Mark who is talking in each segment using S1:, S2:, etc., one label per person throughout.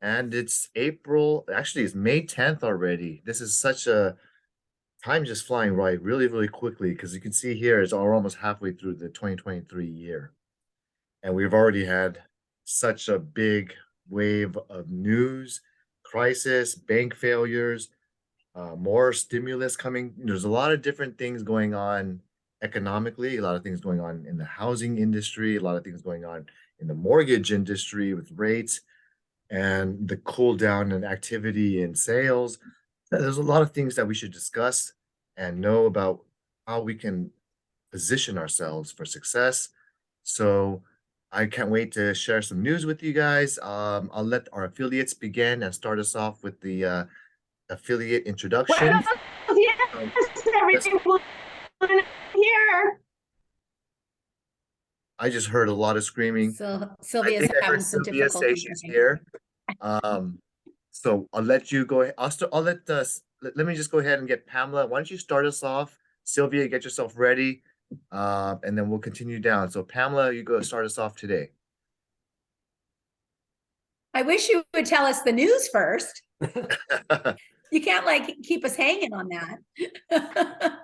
S1: And it's April, actually, it's May 10th already. This is such a time just flying right really, really quickly because you can see here it's almost halfway through the 2023 year. And we've already had such a big wave of news, crisis, bank failures, more stimulus coming. There's a lot of different things going on economically, a lot of things going on in the housing industry, a lot of things going on in the mortgage industry with rates and the cool down and activity in sales. There's a lot of things that we should discuss and know about how we can position ourselves for success. So I can't wait to share some news with you guys. I'll let our affiliates begin and start us off with the affiliate
S2: Buenos
S1: introductions. Um,
S2: dias,
S1: let's,
S2: everyone here.
S1: I just heard a lot of screaming.
S3: So
S1: I
S3: Sylvia's
S1: think I heard
S3: having some
S1: Sylvia say
S3: difficulties, I
S1: she's
S3: think.
S1: here. Um, so I'll let you go. I'll let let me just go ahead and get Pamela. Why don't you start us off? Sylvia, get yourself ready. And then we'll continue down. So Pamela, you go start us off today.
S3: I wish you would tell us the news first. You can't like keep us hanging on that.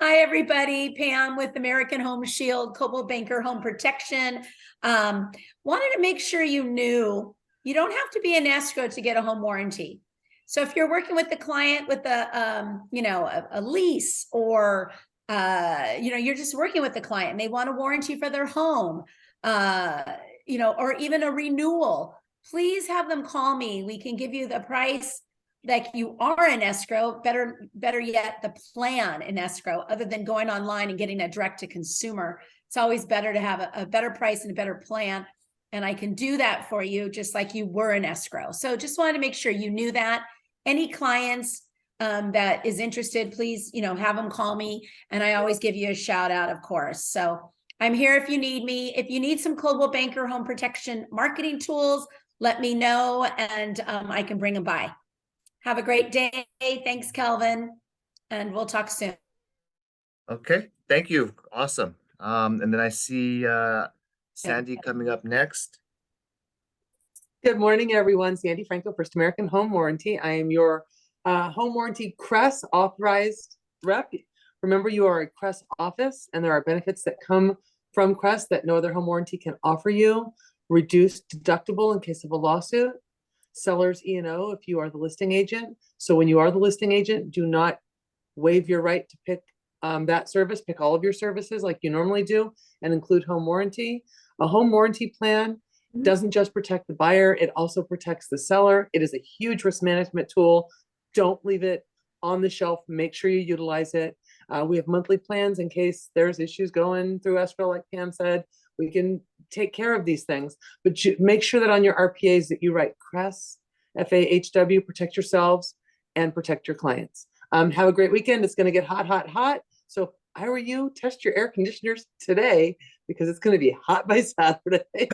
S3: Hi, everybody. Pam with American Home Shield, Coldwell Banker Home Protection. Wanted to make sure you knew you don't have to be an escrow to get a home warranty. So if you're working with the client with a lease or you're just working with the client and they want a warranty for their home, or even a renewal, please have them call me. We can give you the price like you are in escrow, better yet, the plan in escrow, other than going online and getting a direct to consumer. It's always better to have a better price and a better plan. And I can do that for you just like you were in escrow. So just wanted to make sure you knew that. Any clients that is interested, please, have them call me. And I always give you a shout out, of course. So I'm here if you need me. If you need some Coldwell Banker Home Protection marketing tools, let me know and I can bring them by. Have a great day. Thanks, Kelvin. And we'll talk soon.
S1: Okay, thank you. Awesome. And then I see Sandy coming up next.
S4: Good morning, everyone. Sandy Franco, First American Home Warranty. I am your home warranty CRES authorized rep. Remember, you are a CRES office, and there are benefits that come from CRES that no other home warranty can offer you. Reduced deductible in case of a lawsuit. Seller's E&O if you are the listing agent. So when you are the listing agent, do not waive your right to pick that service. Pick all of your services like you normally do and include home warranty. A home warranty plan doesn't just protect the buyer, it also protects the seller. It is a huge risk management tool. Don't leave it on the shelf. Make sure you utilize it. We have monthly plans in case there's issues going through escrow, like Pam said. We can take care of these things, but make sure that on your RPAs that you write CRES, FAHW, protect yourselves and protect your clients. Have a great weekend. It's going to get hot, hot, hot. So if I were you, test your air conditioners today because it's going to be hot by Saturday.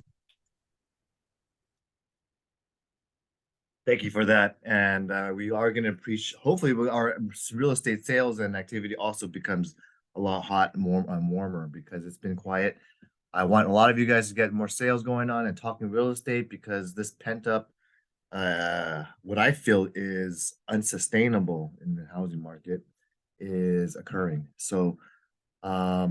S1: Thank you for that. And we are going to preach, hopefully our real estate sales and activity also becomes a lot hot and warmer because it's been quiet. I want a lot of you guys to get more sales going on and talking real estate because this pent up, what I feel is unsustainable in the housing market is occurring. So, talk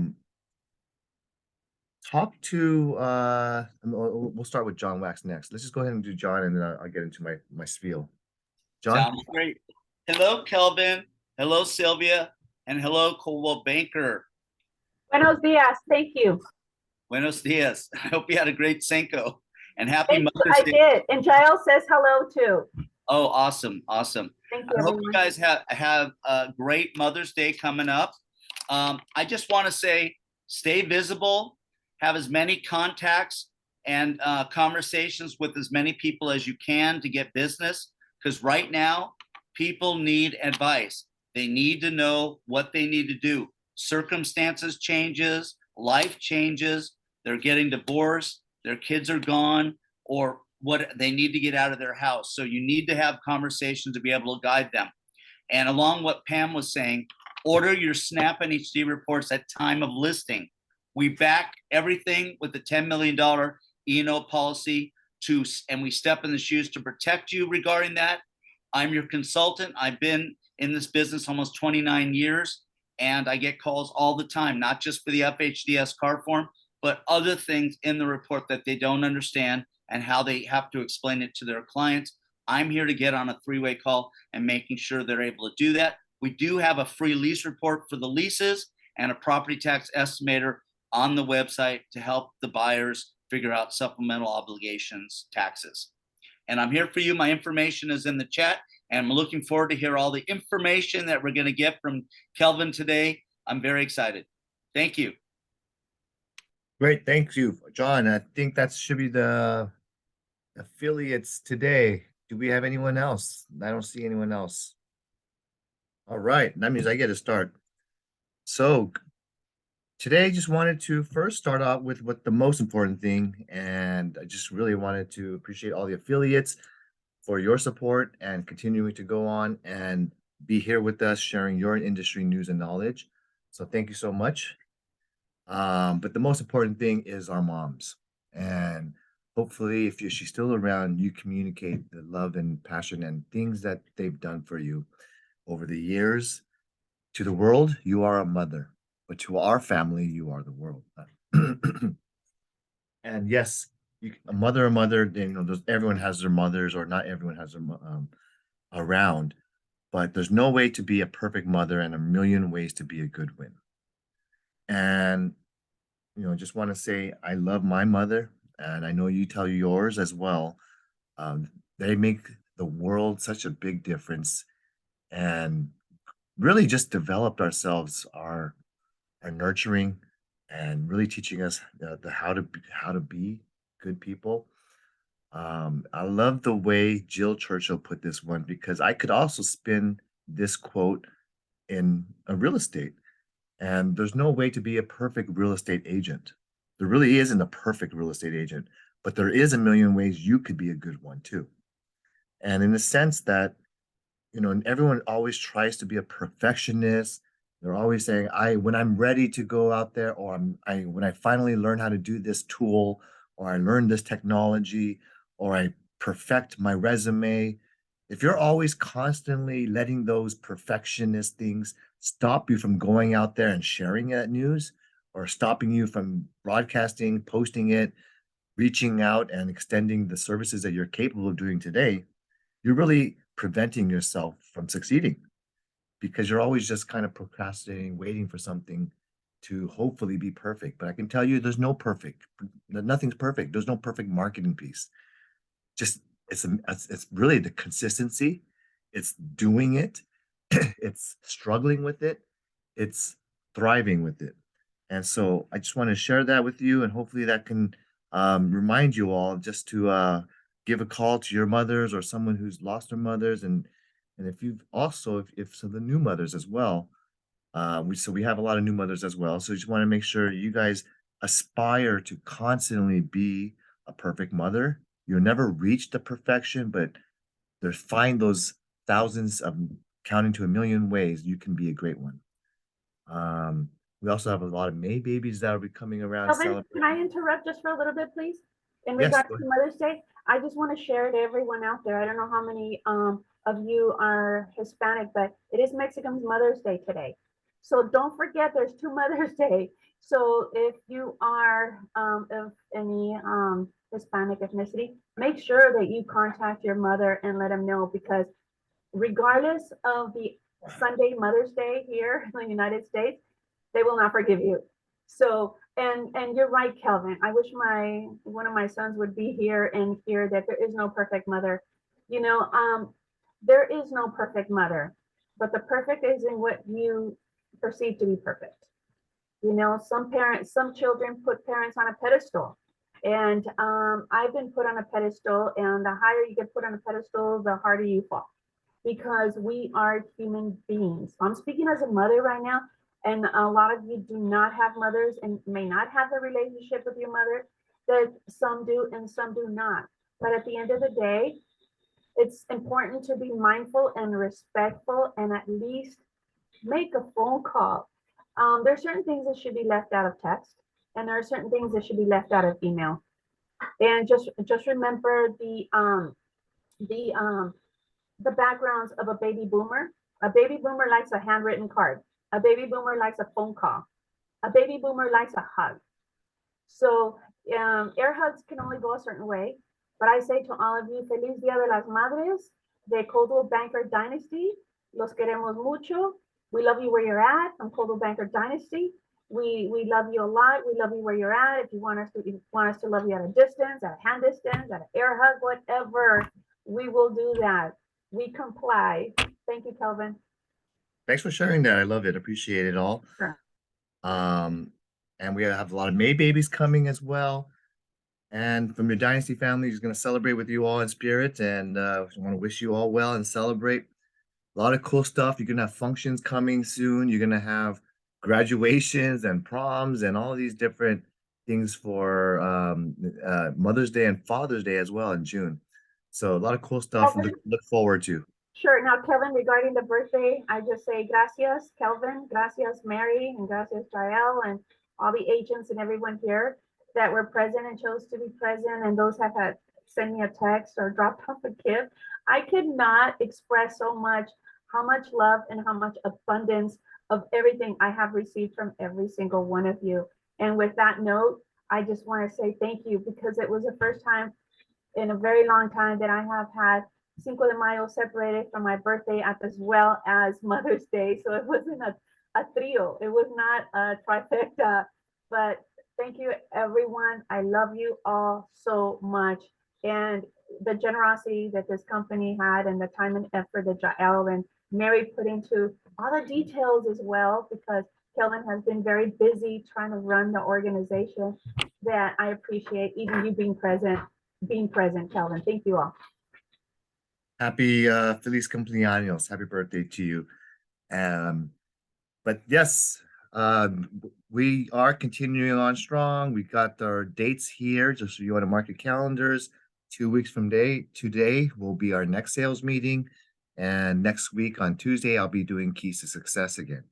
S1: to, we'll start with John Wax next. Let's just go ahead and do John and then I'll get into my spiel. John?
S5: Sounds great. Hello, Kelvin. Hello, Sylvia. And hello, Coldwell Banker.
S2: Buenos dias. Thank you.
S5: Buenos dias. I hope you had a great Cinco and happy
S2: Thank you.
S5: Mother's
S2: I
S5: Day.
S2: did. And Giles says hello too.
S5: Oh, awesome. Awesome.
S2: Thank you,
S5: I hope
S2: everyone.
S5: you guys have a great Mother's Day coming up. I just want to say, stay visible, have as many contacts and conversations with as many people as you can to get business. Because right now, people need advice. They need to know what they need to do. Circumstances changes, life changes. They're getting divorced, their kids are gone, or what they need to get out of their house. So you need to have conversations to be able to guide them. And along what Pam was saying, order your SNAP and HD reports at time of listing. We back everything with the $10 million E&O policy. and we step in the shoes to protect you regarding that. I'm your consultant. I've been in this business almost 29 years, and I get calls all the time, not just for the FHDS card form, but other things in the report that they don't understand and how they have to explain it to their clients. I'm here to get on a three-way call and making sure they're able to do that. We do have a free lease report for the leases and a property tax estimator on the website to help the buyers figure out supplemental obligations taxes. And I'm here for you. My information is in the chat, and I'm looking forward to hear all the information that we're going to get from Kelvin today. I'm very excited. Thank you.
S1: Great, thank you, John. I think that should be the affiliates today. Do we have anyone else? I don't see anyone else. All right, that means I get to start. So today, I just wanted to first start out with what the most important thing, and I just really wanted to appreciate all the affiliates for your support and continuing to go on and be here with us, sharing your industry news and knowledge. So thank you so much. But the most important thing is our moms, and hopefully, if she's still around, you communicate the love and passion and things that they've done for you over the years. To the world, you are a mother, but to our family, you are the world. And yes, a mother, everyone has their mothers, or not everyone has their around, but there's no way to be a perfect mother and a million ways to be a good one. And just want to say I love my mother, and I know you tell yours as well. They make the world such a big difference, and really just developed ourselves, our nurturing, and really teaching us the how to be good people. I love the way Jill Churchill put this one, because I could also spin this quote in a real estate. And there's no way to be a perfect real estate agent. There really isn't a perfect real estate agent, but there is a million ways you could be a good one too. And in the sense that, and everyone always tries to be a perfectionist. They're always saying, when I'm ready to go out there, or when I finally learn how to do this tool, or I learn this technology, or I perfect my resume. If you're always constantly letting those perfectionist things stop you from going out there and sharing that news, or stopping you from broadcasting, posting it, reaching out and extending the services that you're capable of doing today, you're really preventing yourself from succeeding, because you're always just kind of procrastinating, waiting for something to hopefully be perfect. But I can tell you, nothing's perfect. There's no perfect marketing piece. Just it's really the consistency. It's doing it. It's struggling with it. It's thriving with it. And so I just want to share that with you, and hopefully that can remind you all just to give a call to your mothers, or someone who's lost their mothers, and if you've also, if so, the new mothers as well. We have a lot of new mothers as well. So just want to make sure you guys aspire to constantly be a perfect mother. You'll never reach the perfection, but find those thousands of, counting to a million ways you can be a great one. We also have a lot of May babies that will be coming around.
S2: Kelvin, can I interrupt just for a little bit, please? In
S1: Yes,
S2: regards
S1: go
S2: to
S1: ahead.
S2: Mother's Day, I just want to share to everyone out there. I don't know how many of you are Hispanic, but it is Mexican Mother's Day today. So don't forget, there's 2 Mother's Day. So if you are of any Hispanic ethnicity, make sure that you contact your mother and let them know, because regardless of the Sunday Mother's Day here in the United States, they will not forgive you. So, and you're right, Kelvin. I wish one of my sons would be here and hear that there is no perfect mother. There is no perfect mother, but the perfect is in what you perceive to be perfect. Some children put parents on a pedestal, and I've been put on a pedestal, and the higher you get put on a pedestal, the harder you fall, because we are human beings. I'm speaking as a mother right now, and a lot of you do not have mothers and may not have the relationship with your mother that some do and some do not. But at the end of the day, it's important to be mindful and respectful, and at least make a phone call. There are certain things that should be left out of text, and there are certain things that should be left out of email. And just remember the the backgrounds of a baby boomer. A baby boomer likes a handwritten card. A baby boomer likes a phone call. A baby boomer likes a hug. So air hugs can only go a certain way. But I say to all of you, Feliz Dia de las Madres de Coldwell Banker Dynasty. Los queremos mucho. We love you where you're at from Coldwell Banker Dynasty. We love you a lot. We love you where you're at. If you want us to love you at a distance, at a hand distance, at an air hug, whatever, we will do that. We comply. Thank you, Kelvin.
S1: Thanks for sharing that. I love it. Appreciate it all.
S2: Sure.
S1: And we have a lot of May babies coming as well. And from your Dynasty family, who's going to celebrate with you all in spirit. And I want to wish you all well and celebrate. A lot of cool stuff. You're going to have functions coming soon. You're going to have graduations and proms and all these different things for Mother's Day and Father's Day as well in June. So a lot of cool stuff to look forward to.
S2: Sure. Now, Kelvin, regarding the birthday, I just say gracias, Kelvin, gracias, Mary, and gracias, Jael, and all the agents and everyone here that were present and chose to be present, and those have had sent me a text or dropped off a gift. I could not express so much how much love and how much abundance of everything I have received from every single one of you. And with that note, I just want to say thank you, because it was the first time in a very long time that I have had Cinco de Mayo separated from my birthday as well as Mother's Day. So it wasn't a trio. It was not a trifecta. But thank you, everyone. I love you all so much. And the generosity that this company had and the time and effort that Jael and Mary put into all the details as well, because Kelvin has been very busy trying to run the organization, that I appreciate even you being present, Kelvin. Thank you all.
S1: Happy Feliz Cumpleaños. Happy birthday to you. But yes, we are continuing on strong. We got our dates here, just so you want to mark your calendars. 2 weeks from today will be our next sales meeting. And next week on Tuesday, I'll be doing Keys to Success again.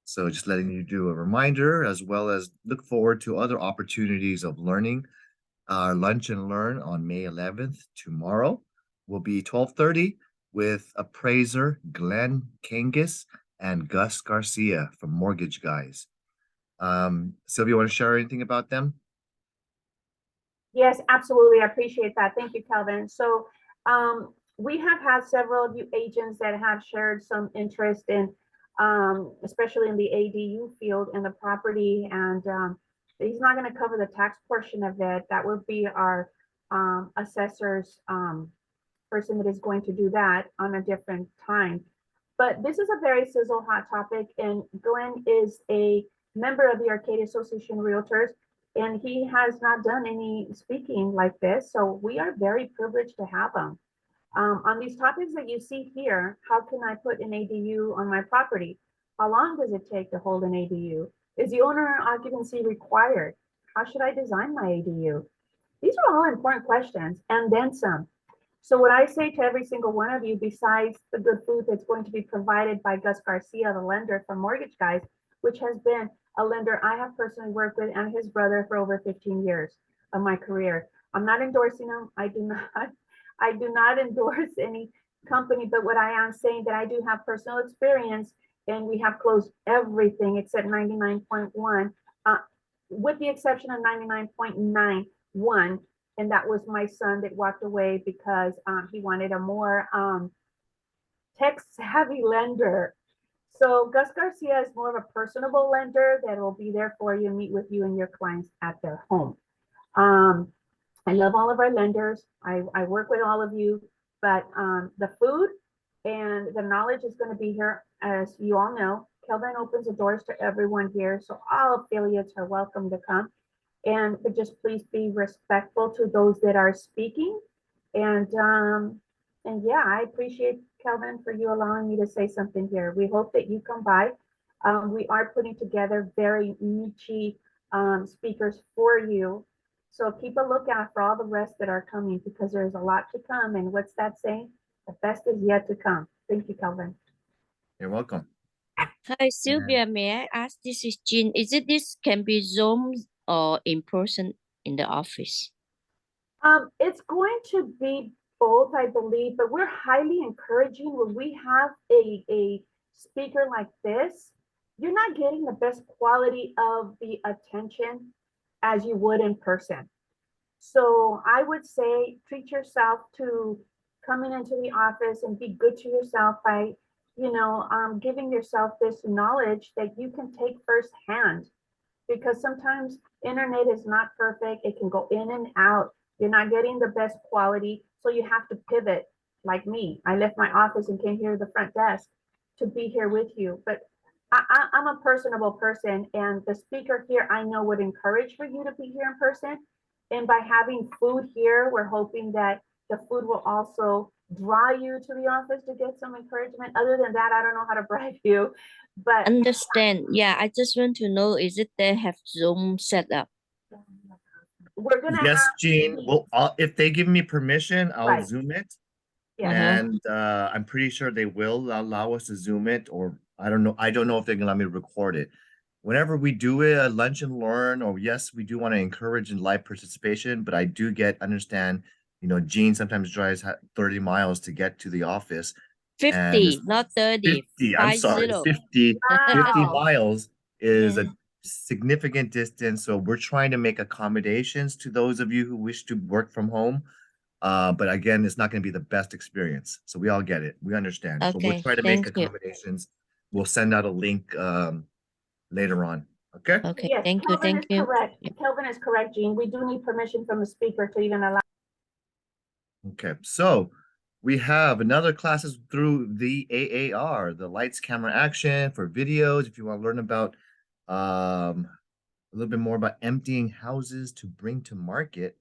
S1: So just letting you do a reminder, as well as look forward to other opportunities of learning. Our Lunch and Learn on May 11th, tomorrow, will be 12:30 with appraiser Glenn Kangas and Gus Garcia from Mortgage Guys. Sylvia, want to share anything about them?
S2: Yes, absolutely. I appreciate that. Thank you, Kelvin. So we have had several of you agents that have shared some interest in, especially in the ADU field and the property. And he's not going to cover the tax portion of it. That would be our assessor's person that is going to do that on a different time. But this is a very sizzle hot topic, and Glenn is a member of the Arcade Association Realtors, and he has not done any speaking like this, so we are very privileged to have him. On these topics that you see here, how can I put an ADU on my property? How long does it take to hold an ADU? Is the owner occupancy required? How should I design my ADU? These are all important questions, and then some. So what I say to every single one of you, besides the good food that's going to be provided by Gus Garcia, the lender from Mortgage Guys, which has been a lender I have personally worked with, and his brother for over 15 years of my career. I'm not endorsing them. I do not endorse any company, but what I am saying that I do have personal experience, and we have closed everything except 99.1, with the exception of 99.91. And that was my son that walked away because he wanted a more tech-savvy lender. So Gus Garcia is more of a personable lender that will be there for you and meet with you and your clients at their home. I love all of our lenders. I work with all of you, but the food and the knowledge is going to be here, as you all know. Kelvin opens the doors to everyone here, so all affiliates are welcome to come. But just please be respectful to those that are speaking. And yeah, I appreciate, Kelvin, for you allowing me to say something here. We hope that you come by. We are putting together very niche speakers for you. So keep a lookout for all the rest that are coming, because there's a lot to come. And what's that saying? The best is yet to come. Thank you, Kelvin.
S1: You're welcome.
S6: Hi, Sylvia. May I ask? This is Jean. Is it this can be Zoom or in person in the office?
S2: It's going to be both, I believe, but we're highly encouraging when we have a speaker like this. You're not getting the best quality of the attention as you would in person. So I would say treat yourself to coming into the office and be good to yourself by, giving yourself this knowledge that you can take firsthand. Because sometimes internet is not perfect. It can go in and out. You're not getting the best quality. So you have to pivot like me. I left my office and came here to the front desk to be here with you. But I'm a personable person, and the speaker here I know would encourage for you to be here in person. And by having food here, we're hoping that the food will also draw you to the office to get some encouragement. Other than that, I don't know how to bribe you, but
S6: Understand. Yeah, I just want to know, is it they have Zoom set up?
S2: we're gonna have
S1: Yes, Gene. Well, if they give me permission, I'll
S2: right.
S1: Zoom it.
S2: Yeah.
S1: And I'm pretty sure they will allow us to Zoom it, or I don't know. I don't know if they're gonna let me record it. Whenever we do a lunch and learn, or yes, we do want to encourage in live participation, but I do understand, Gene sometimes drives 30 miles to get to the office, and
S6: 50, not 30.
S1: 50, I'm sorry,
S6: 50.
S1: 50
S2: Wow.
S1: miles is
S6: Yeah.
S1: a significant distance. So we're trying to make accommodations to those of you who wish to work from home. But again, it's not going to be the best experience. So we all get it. We understand. But we'll
S6: Okay,
S1: try to make
S6: thank you.
S1: accommodations. We'll send out a link later on. Okay.
S6: Okay,
S2: Yes,
S6: thank you,
S2: Kelvin
S6: thank
S2: is
S6: you.
S2: correct.
S6: Yeah.
S2: Kelvin is correct, Jean. We do need permission from the speaker to even allow.
S1: Okay. So we have another classes through the AAR, the lights, camera, action for videos. If you want to learn about a little bit more about emptying houses to bring to market,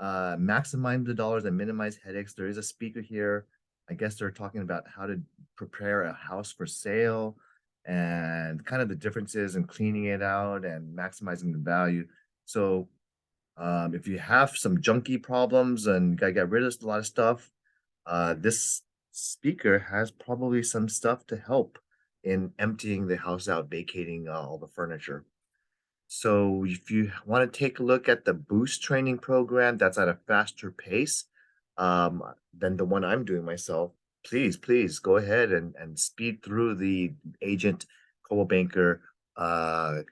S1: maximize the dollars and minimize headaches. There is a speaker here. I guess they're talking about how to prepare a house for sale and kind of the differences in cleaning it out and maximizing the value. So if you have some junky problems and gotta get rid of a lot of stuff, this speaker has probably some stuff to help in emptying the house out, vacating all the furniture. So if you want to take a look at the boost training program that's at a faster pace than the one I'm doing myself, please go ahead and speed through the agent co banker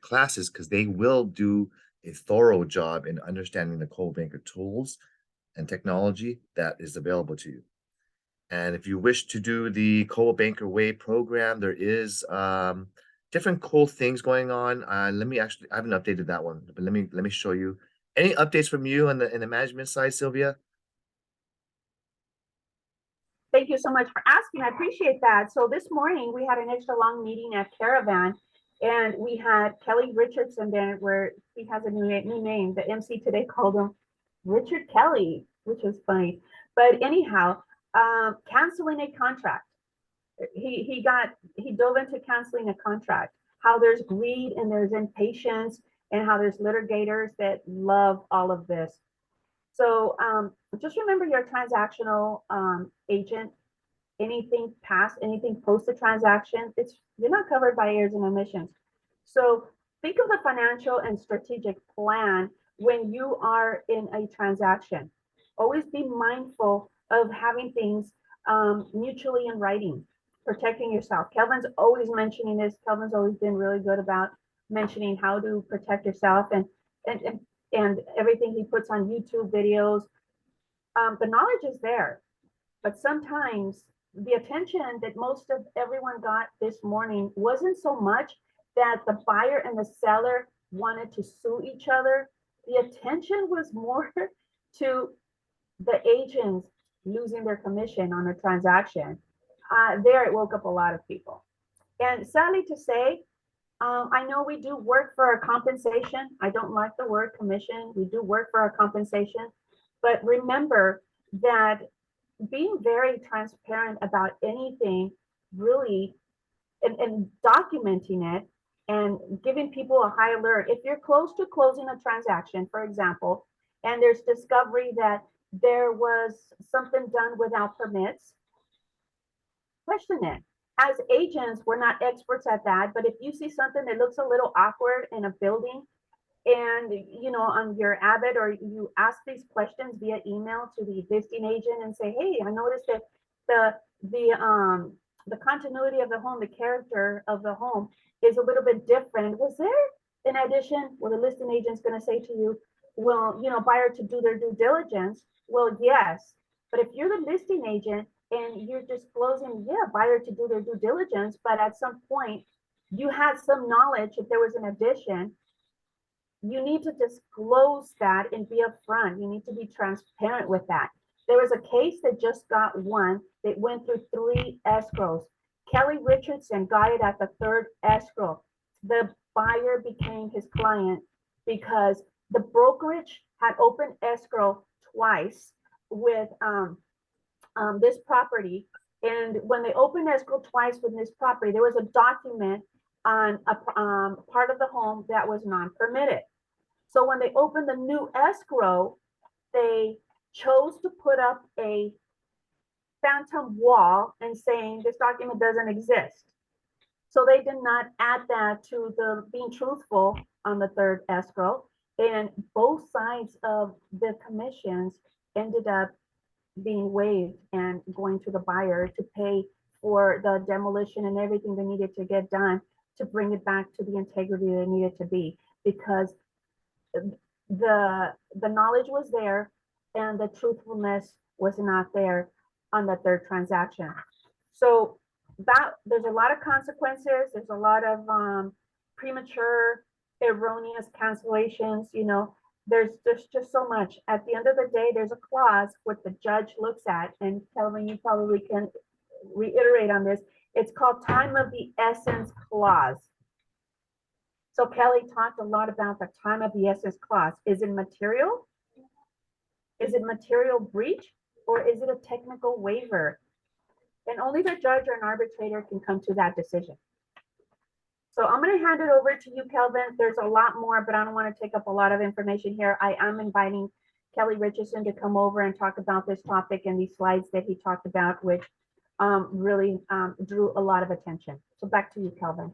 S1: classes, because they will do a thorough job in understanding the co banker tools and technology that is available to you. And if you wish to do the Coldwell Banker Way program, there is different cool things going on. Let me actually, I haven't updated that one, but let me show you. Any updates from you on the in the management side, Sylvia?
S2: Thank you so much for asking. I appreciate that. So this morning we had an extra long meeting at Caravan, and we had Kelly Richardson there, where he has a new name. The MC today called him Richard Kelly, which is funny. But anyhow, canceling a contract. He dove into canceling a contract. How there's greed and there's impatience, and how there's litigators that love all of this. So just remember your transactional agent. Anything past, anything post the transaction, you're not covered by errors and omissions. So think of the financial and strategic plan when you are in a transaction. Always be mindful of having things mutually in writing, protecting yourself. Kelvin's always mentioning this. Kelvin's always been really good about mentioning how to protect yourself, and and everything he puts on YouTube videos. The knowledge is there, but sometimes the attention that most of everyone got this morning wasn't so much that the buyer and the seller wanted to sue each other. The attention was more to the agents losing their commission on a transaction. There, it woke up a lot of people. And sadly to say, I know we do work for our compensation. I don't like the word commission. We do work for our compensation. But remember that being very transparent about anything really, and documenting it and giving people a high alert. If you're close to closing a transaction, for example, and there's discovery that there was something done without permits, question it. As agents, we're not experts at that, but if you see something that looks a little awkward in a building, and on your Abbott, or you ask these questions via email to the listing agent and say, hey, I noticed that the continuity of the home, the character of the home is a little bit different. Was there an addition? Well, the listing agent's going to say to you, well, buyer to do their due diligence. Well, yes, but if you're the listing agent and you're disclosing, yeah, buyer to do their due diligence, but at some point you had some knowledge if there was an addition, you need to disclose that and be upfront. You need to be transparent with that. There was a case that just got won that went through 3 escrows. Kelly Richardson got it at the 3rd escrow. The buyer became his client because the brokerage had opened escrow twice with this property. And when they opened escrow twice with this property, there was a document on a part of the home that was non-permitted. So when they opened the new escrow, they chose to put up a phantom wall and saying this document doesn't exist. So they did not add that to the being truthful on the 3rd escrow. And both sides of the commissions ended up being waived and going to the buyer to pay for the demolition and everything they needed to get done to bring it back to the integrity that it needed to be, because the knowledge was there and the truthfulness was not there on the 3rd transaction. So that there's a lot of consequences. There's a lot of premature, erroneous cancellations. There's just so much. At the end of the day, there's a clause what the judge looks at, and Kelvin, you probably can reiterate on this. It's called time of the essence clause. So Kelly talked a lot about the time of the essence clause. Is it material? Is it material breach? Or is it a technical waiver? And only the judge or an arbitrator can come to that decision. So I'm going to hand it over to you, Kelvin. There's a lot more, but I don't want to take up a lot of information here. I am inviting Kelly Richardson to come over and talk about this topic and these slides that he talked about, which really drew a lot of attention. So back to you, Kelvin.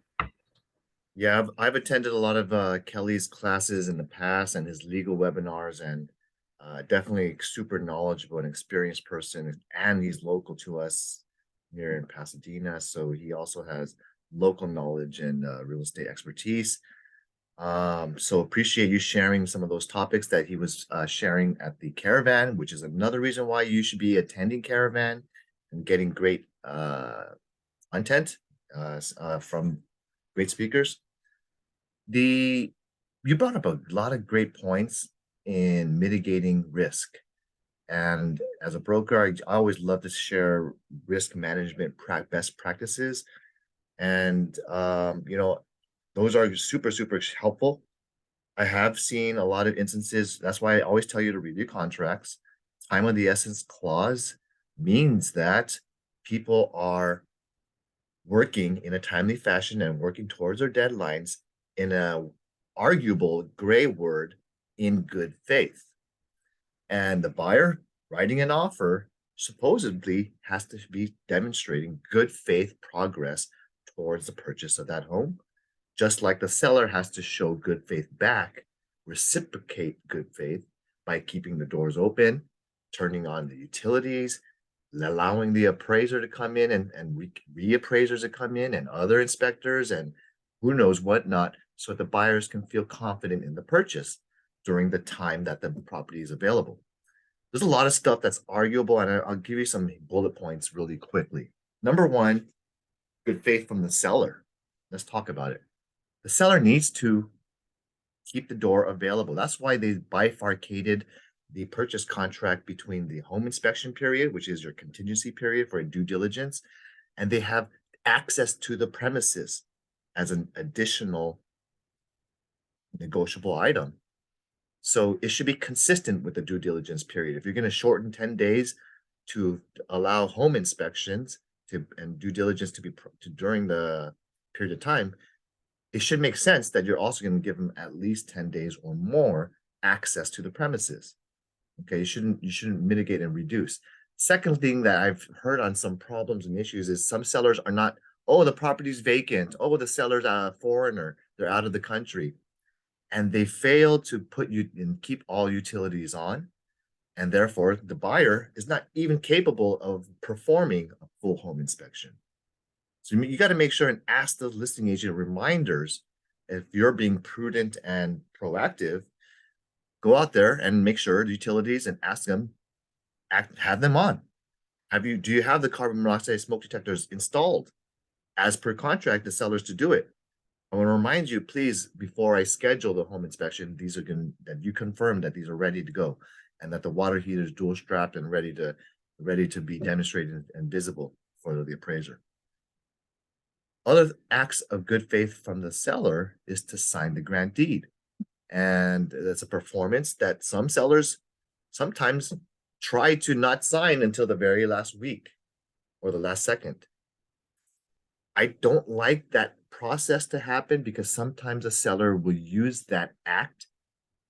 S1: Yeah, I've attended a lot of Kelly's classes in the past and his legal webinars, and definitely super knowledgeable and experienced person, and he's local to us here in Pasadena. So he also has local knowledge and real estate expertise. So appreciate you sharing some of those topics that he was sharing at the Caravan, which is another reason why you should be attending Caravan and getting great content from great speakers. You brought up a lot of great points in mitigating risk. And as a broker, I always love to share risk management best practices. And, those are super, super helpful. I have seen a lot of instances. That's why I always tell you to read your contracts. Time of the essence clause means that people are working in a timely fashion and working towards their deadlines in a arguable gray word, in good faith. And the buyer writing an offer supposedly has to be demonstrating good faith progress towards the purchase of that home, just like the seller has to show good faith back, reciprocate good faith by keeping the doors open, turning on the utilities, allowing the appraiser to come in and reappraisers to come in, and other inspectors and who knows what not, so that the buyers can feel confident in the purchase during the time that the property is available. There's a lot of stuff that's arguable, and I'll give you some bullet points really quickly. Number one, good faith from the seller. Let's talk about it. The seller needs to keep the door available. That's why they bifurcated the purchase contract between the home inspection period, which is your contingency period for due diligence, and they have access to the premises as an additional negotiable item. So it should be consistent with the due diligence period. If you're going to shorten 10 days to allow home inspections and due diligence to be during the period of time, it should make sense that you're also going to give them at least 10 days or more access to the premises. Okay, you shouldn't mitigate and reduce. Second thing that I've heard on some problems and issues is some sellers are not, oh, the property's vacant. Oh, the seller's a foreigner. They're out of the country. and they fail to put you and keep all utilities on, and therefore the buyer is not even capable of performing a full home inspection. So you got to make sure and ask the listing agent reminders. If you're being prudent and proactive, go out there and make sure the utilities and ask them, have them on. Do you have the carbon monoxide smoke detectors installed as per contract, the sellers to do it? I want to remind you, please, before I schedule the home inspection, these are going that you confirm that these are ready to go and that the water heater is dual strapped and ready to be demonstrated and visible for the appraiser. Other acts of good faith from the seller is to sign the grant deed. And that's a performance that some sellers sometimes try to not sign until the very last week or the last second. I don't like that process to happen because sometimes a seller will use that act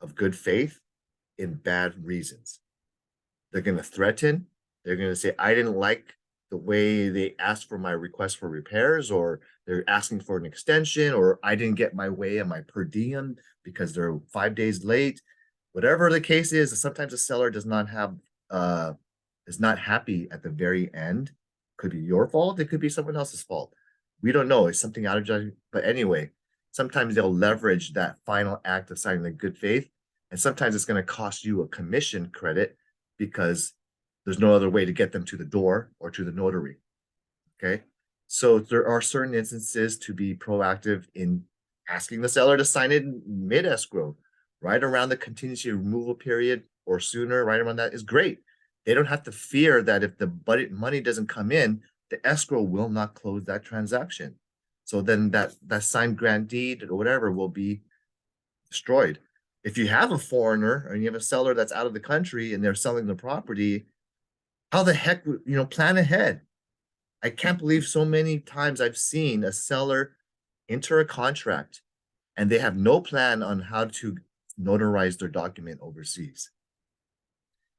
S1: of good faith in bad reasons. They're going to threaten. They're going to say, I didn't like the way they asked for my request for repairs, or they're asking for an extension, or I didn't get my way on my per diem because they're 5 days late. Whatever the case is, sometimes a seller does not have is not happy at the very end. Could be your fault. It could be someone else's fault. We don't know. It's something out of judgment. But anyway, sometimes they'll leverage that final act of signing the good faith. And sometimes it's going to cost you a commission credit because there's no other way to get them to the door or to the notary. Okay. So there are certain instances to be proactive in asking the seller to sign it in mid-escrow, right around the contingency removal period or sooner, right around that is great. They don't have to fear that if the money doesn't come in, the escrow will not close that transaction. So then that signed grant deed or whatever will be destroyed. If you have a foreigner or you have a seller that's out of the country and they're selling the property, how the heck, plan ahead. I can't believe so many times I've seen a seller enter a contract and they have no plan on how to notarize their document overseas.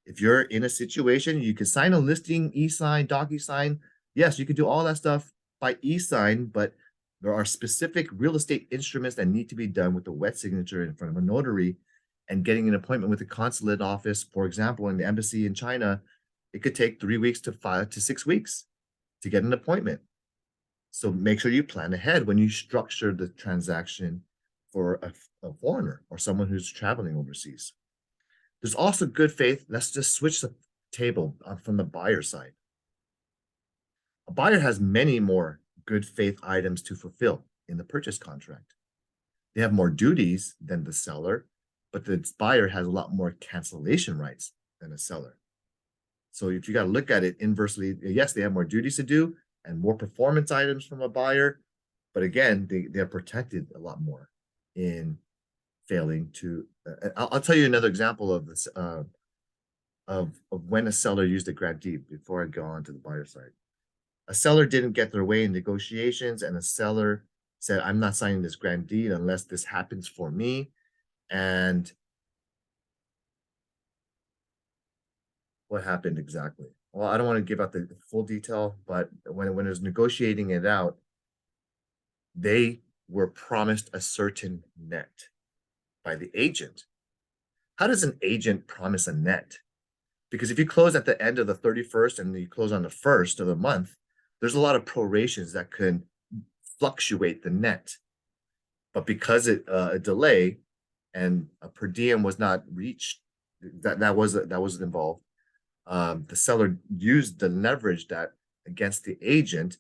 S1: If you're in a situation, you can sign a listing, e-sign, docu-sign. Yes, you can do all that stuff by e-sign, but there are specific real estate instruments that need to be done with the wet signature in front of a notary, and getting an appointment with the consulate office, for example, in the embassy in China, it could take 3 weeks to 5 to 6 weeks to get an appointment. So make sure you plan ahead when you structure the transaction for a foreigner or someone who's traveling overseas. There's also good faith. Let's just switch the table from the buyer side. A buyer has many more good faith items to fulfill in the purchase contract. They have more duties than the seller, but the buyer has a lot more cancellation rights than a seller. So if you got to look at it inversely, yes, they have more duties to do and more performance items from a buyer, but again, they're protected a lot more in failing to. I'll tell you another example of this of when a seller used a grant deed before I go on to the buyer side. A seller didn't get their way in negotiations, and a seller said, I'm not signing this grant deed unless this happens for me. And what happened exactly? Well, I don't want to give out the full detail, but when it was negotiating it out, they were promised a certain net by the agent. How does an agent promise a net? Because if you close at the end of the 31st and you close on the 1st of the month, there's a lot of prorations that can fluctuate the net. But because a delay and a per diem was not reached, that was involved. The seller used the leverage that against the agent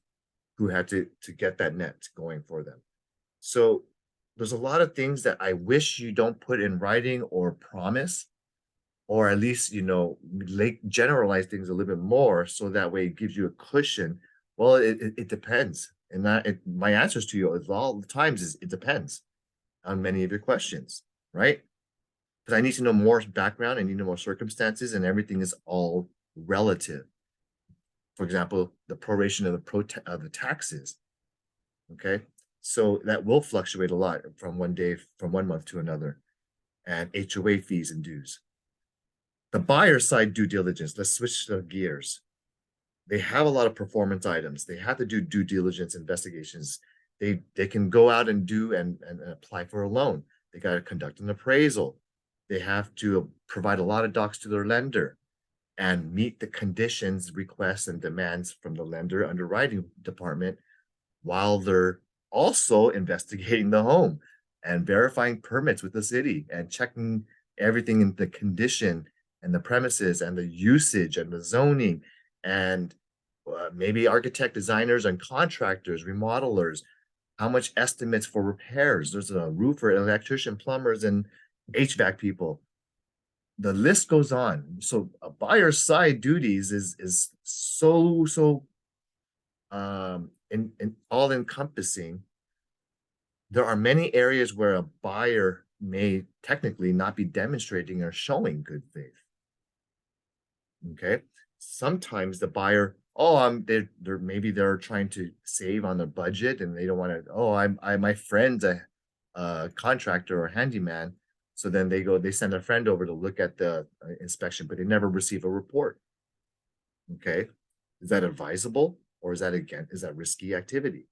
S1: who had to get that net going for them. So there's a lot of things that I wish you don't put in writing or promise, or at least, generalize things a little bit more so that way it gives you a cushion. Well, it depends. And my answers to you all the times is it depends on many of your questions, right? Because I need to know more background, I need to know more circumstances, and everything is all relative. For example, the proration of the taxes. Okay, so that will fluctuate a lot from one month to another, and HOA fees and dues. The buyer side due diligence. Let's switch the gears. They have a lot of performance items. They have to do due diligence investigations. They can go out and do and apply for a loan. They got to conduct an appraisal. They have to provide a lot of docs to their lender and meet the conditions, requests, and demands from the lender underwriting department while they're also investigating the home and verifying permits with the city and checking everything in the condition and the premises and the usage and the zoning and maybe architect, designers, and contractors, remodelers, how much estimates for repairs. There's a roofer, electrician, plumbers, and HVAC people. The list goes on. So a buyer's side duties is so in all encompassing. There are many areas where a buyer may technically not be demonstrating or showing good faith. Okay. Sometimes the buyer, they're maybe they're trying to save on their budget and they don't want to, my friend's a contractor or handyman. So then they send a friend over to look at the inspection, but they never receive a report. Okay. Is that advisable or is that risky activity?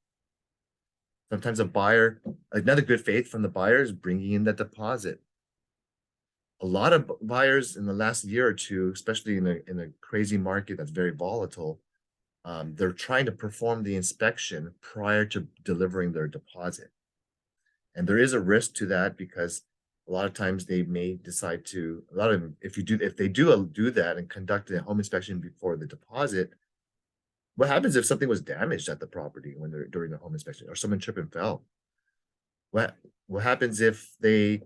S1: Sometimes another good faith from the buyer is bringing in the deposit. A lot of buyers in the last year or two, especially in a crazy market that's very volatile, they're trying to perform the inspection prior to delivering their deposit. And there is a risk to that because a lot of times they may decide to, if they do that and conduct a home inspection before the deposit, what happens if something was damaged at the property during the home inspection or someone tripped and fell? What happens if they,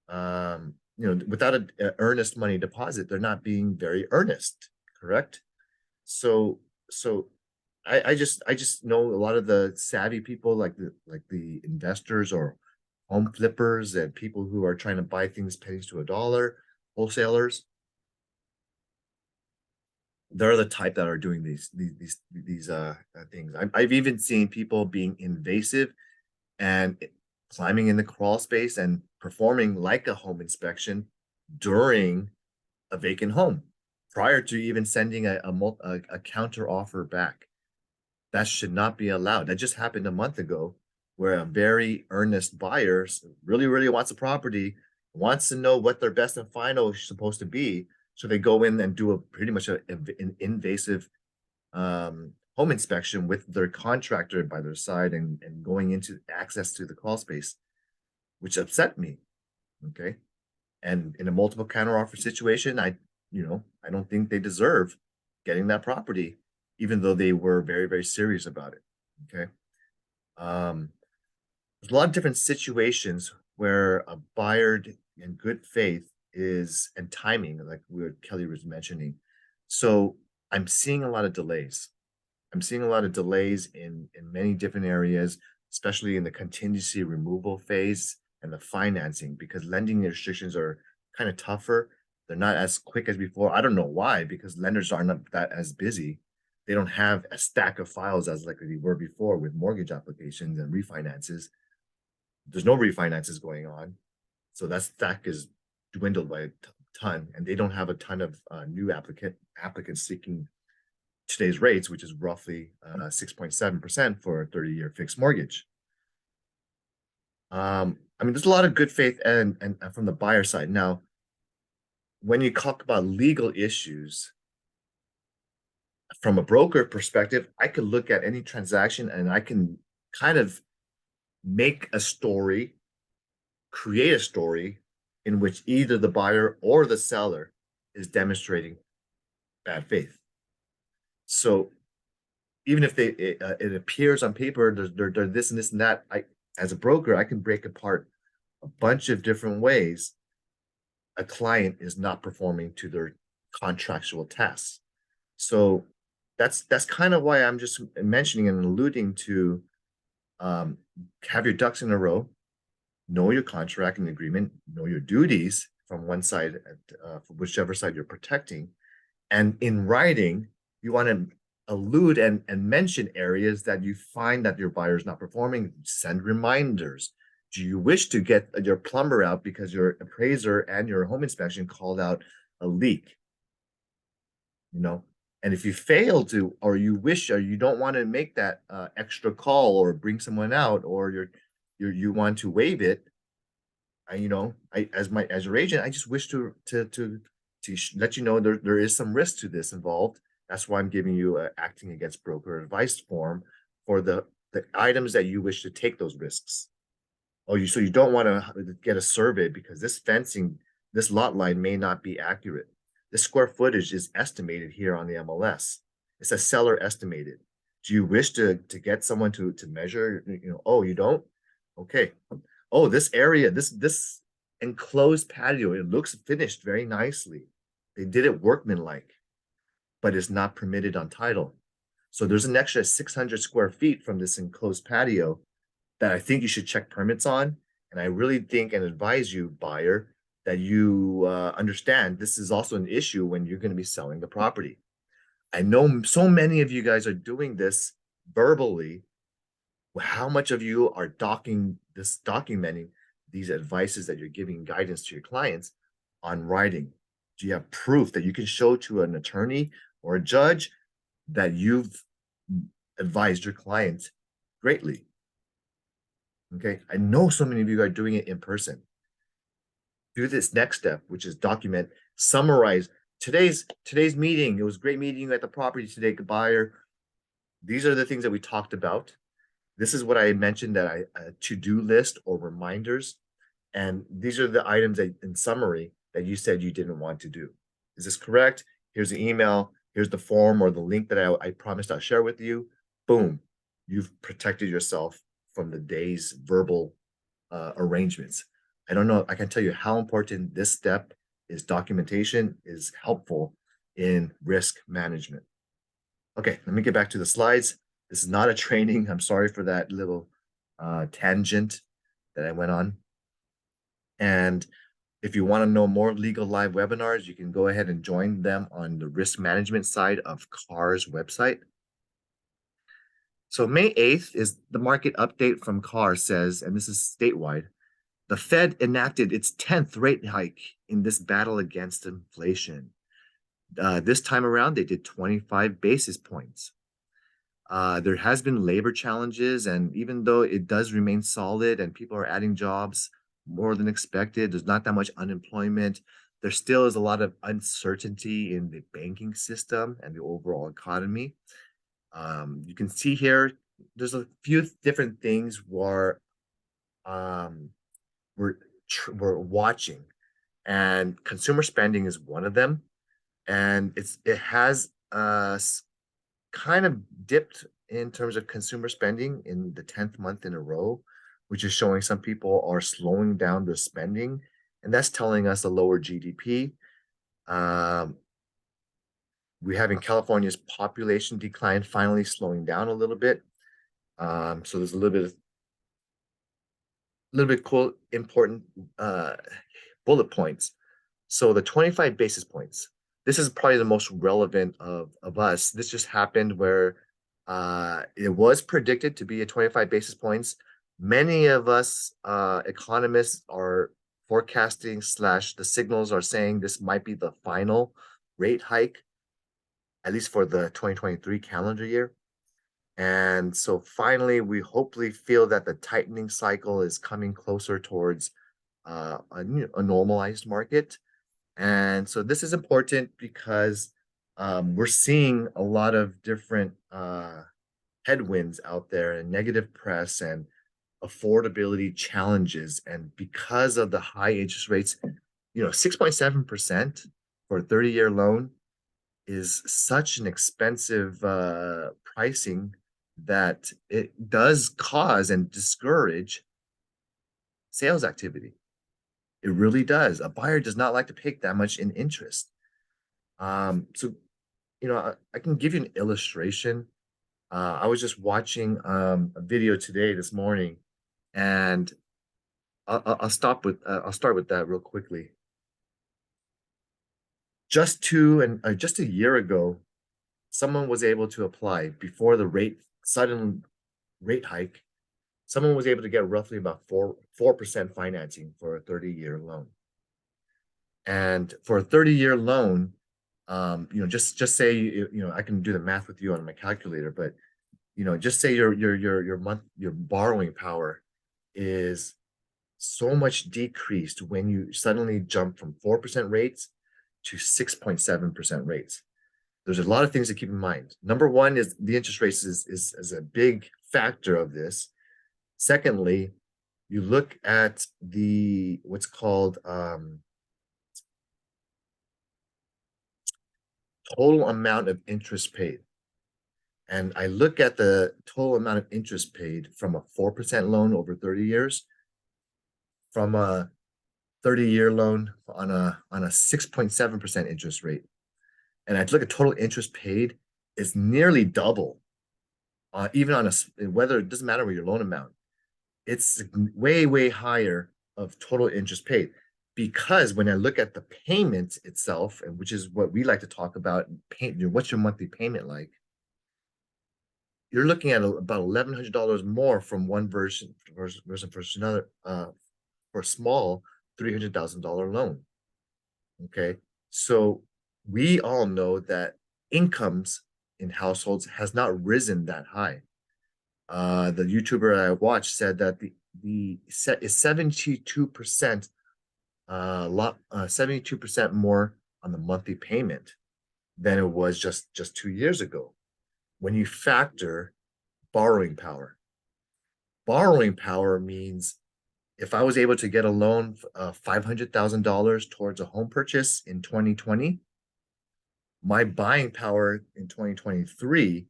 S1: without an earnest money deposit, they're not being very earnest, correct? So I just know a lot of the savvy people like the investors or home flippers and people who are trying to buy things pennies to a dollar, wholesalers. They're the type that are doing these things. I've even seen people being invasive and climbing in the crawl space and performing like a home inspection during a vacant home prior to even sending a counter offer back. That should not be allowed. That just happened a month ago where a very earnest buyer really wants a property, wants to know what their best and final is supposed to be. So they go in and do pretty much an invasive home inspection with their contractor by their side and going into access to the crawl space, which upset me. Okay. And in a multiple counteroffer situation, I don't think they deserve getting that property, even though they were very serious about it. Okay. There's a lot of different situations where a buyer in good faith and timing, like Kelly was mentioning. So I'm seeing a lot of delays. I'm seeing a lot of delays in many different areas, especially in the contingency removal phase and the financing, because lending restrictions are kind of tougher. They're not as quick as before. I don't know why, because lenders are not that as busy. They don't have a stack of files as like they were before with mortgage applications and refinances. There's no refinances going on. So that stack is dwindled by a ton, and they don't have a ton of new applicants seeking today's rates, which is roughly 6.7% for a 30-year fixed mortgage. There's a lot of good faith and from the buyer side. Now, when you talk about legal issues, from a broker perspective, I could look at any transaction and I can kind of make a story, create a story in which either the buyer or the seller is demonstrating bad faith. So even if it appears on paper, they're this and this and that, as a broker, I can break apart a bunch of different ways a client is not performing to their contractual tasks. So that's kind of why I'm just mentioning and alluding to have your ducks in a row, know your contract and agreement, know your duties from one side, from whichever side you're protecting. And in writing, you want to allude and mention areas that you find that your buyer is not performing. Send reminders. Do you wish to get your plumber out because your appraiser and your home inspection called out a leak? And if you fail to, or you wish, or you don't want to make that extra call or bring someone out, or you want to waive it, as your agent, I just wish to let you know there is some risk to this involved. That's why I'm giving you a acting against broker advice form for the items that you wish to take those risks. Oh, so you don't want to get a survey because this fencing, this lot line may not be accurate. The square footage is estimated here on the MLS. It's a seller estimated. Do you wish to get someone to measure? Oh, you don't? Okay. Oh, this area, this enclosed patio, it looks finished very nicely. They did it workmanlike, but it's not permitted on title. So there's an extra 600 square feet from this enclosed patio that I think you should check permits on. And I really think and advise you, buyer, that you understand this is also an issue when you're going to be selling the property. I know so many of you guys are doing this verbally. How much of you are documenting these advices that you're giving guidance to your clients on writing? Do you have proof that you can show to an attorney or a judge that you've advised your client greatly? Okay, I know so many of you are doing it in person. Do this next step, which is document, summarize today's meeting. It was a great meeting you at the property today, buyer. These are the things that we talked about. This is what I mentioned that a to-do list or reminders. And these are the items that, in summary, that you said you didn't want to do. Is this correct? Here's the email. Here's the form or the link that I promised I'll share with you. Boom. You've protected yourself from the day's verbal arrangements. I don't know. I can tell you how important this step is. Documentation is helpful in risk management. Okay, let me get back to the slides. This is not a training. I'm sorry for that little tangent that I went on. And if you want to know more legal live webinars, you can go ahead and join them on the risk management side of CAR's website. So May 8th is the market update from CAR says, and this is statewide, the Fed enacted its 10th rate hike in this battle against inflation. This time around, they did 25 basis points. There has been labor challenges, and even though it does remain solid and people are adding jobs more than expected, there's not that much unemployment. There still is a lot of uncertainty in the banking system and the overall economy. You can see here, there's a few different things where we're watching, and consumer spending is one of them. And it has kind of dipped in terms of consumer spending in the 10th month in a row, which is showing some people are slowing down their spending, and that's telling us a lower GDP. We have in California's population decline finally slowing down a little bit. So there's a little bit cool, important bullet points. So the 25 basis points, this is probably the most relevant of us. This just happened where it was predicted to be a 25 basis points. Many of us economists are forecasting / the signals are saying this might be the final rate hike, at least for the 2023 calendar year. And so finally, we hopefully feel that the tightening cycle is coming closer towards a normalized market. And so this is important because we're seeing a lot of different headwinds out there and negative press and affordability challenges. And because of the high interest rates, 6.7% for a 30-year loan is such an expensive pricing that it does cause and discourage sales activity. It really does. A buyer does not like to pay that much in interest. So, I can give you an illustration. I was just watching a video this morning, and I'll start with that real quickly. Just a year ago, someone was able to apply before the sudden rate hike. Someone was able to get roughly about 4% financing for a 30-year loan. And for a 30-year loan, just say I can do the math with you on my calculator, but just say your borrowing power is so much decreased when you suddenly jump from 4% rates to 6.7% rates. There's a lot of things to keep in mind. Number one is the interest rates is a big factor of this. Secondly, you look at the what's called total amount of interest paid. And I look at the total amount of interest paid from a 4% loan over 30 years, from a 30-year loan on a 6.7% interest rate. And I look at total interest paid is nearly double. Even on whether it doesn't matter what your loan amount, it's way higher of total interest paid. Because when I look at the payment itself, and which is what we like to talk about, what's your monthly payment like? You're looking at about $1,100 more from one version versus another for a small $300,000 loan. Okay, so we all know that incomes in households has not risen that high. The YouTuber I watched said that the set is 72% 72% more on the monthly payment than it was just 2 years ago. When you factor borrowing power. Borrowing power means if I was able to get a loan of $500,000 towards a home purchase in 2020, my buying power in 2023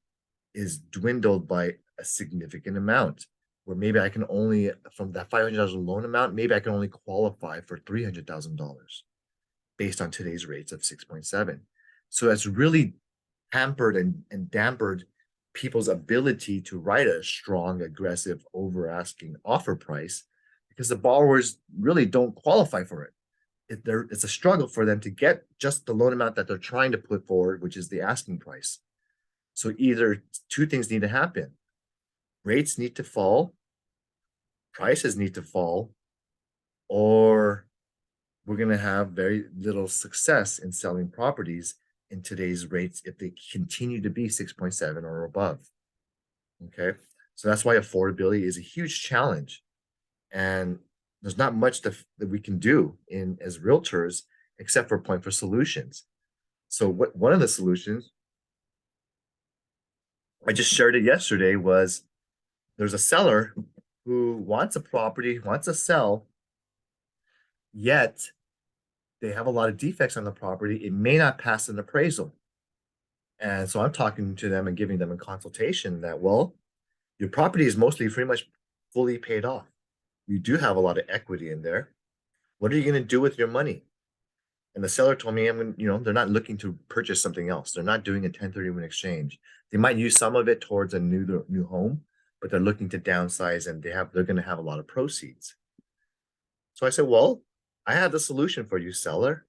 S1: is dwindled by a significant amount, where maybe I can only, from that $500,000 loan amount, maybe I can only qualify for $300,000 based on today's rates of 6.7. So that's really hampered and dampened people's ability to write a strong, aggressive, over-asking offer price because the borrowers really don't qualify for it. It's a struggle for them to get just the loan amount that they're trying to put forward, which is the asking price. So either two things need to happen. Rates need to fall, prices need to fall, or we're going to have very little success in selling properties in today's rates if they continue to be 6.7 or above. Okay, so that's why affordability is a huge challenge. And there's not much that we can do as realtors except for point for solutions. So one of the solutions, I just shared it yesterday, was there's a seller who wants a property, wants to sell, yet they have a lot of defects on the property. It may not pass an appraisal. And so I'm talking to them and giving them a consultation that, well, your property is mostly pretty much fully paid off. You do have a lot of equity in there. What are you going to do with your money? And the seller told me, they're not looking to purchase something else. They're not doing a 1031 exchange. They might use some of it towards a new home, but they're looking to downsize and they're going to have a lot of proceeds. So I said, well, I have the solution for you, seller.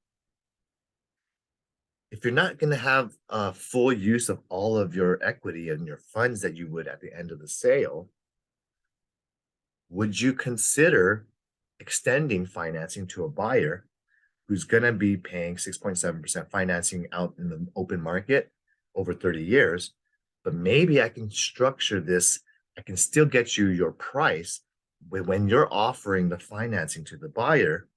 S1: If you're not going to have full use of all of your equity and your funds that you would at the end of the sale, would you consider extending financing to a buyer who's going to be paying 6.7% financing out in the open market over 30 years? But maybe I can structure this. I can still get you your price when you're offering the financing to the buyer.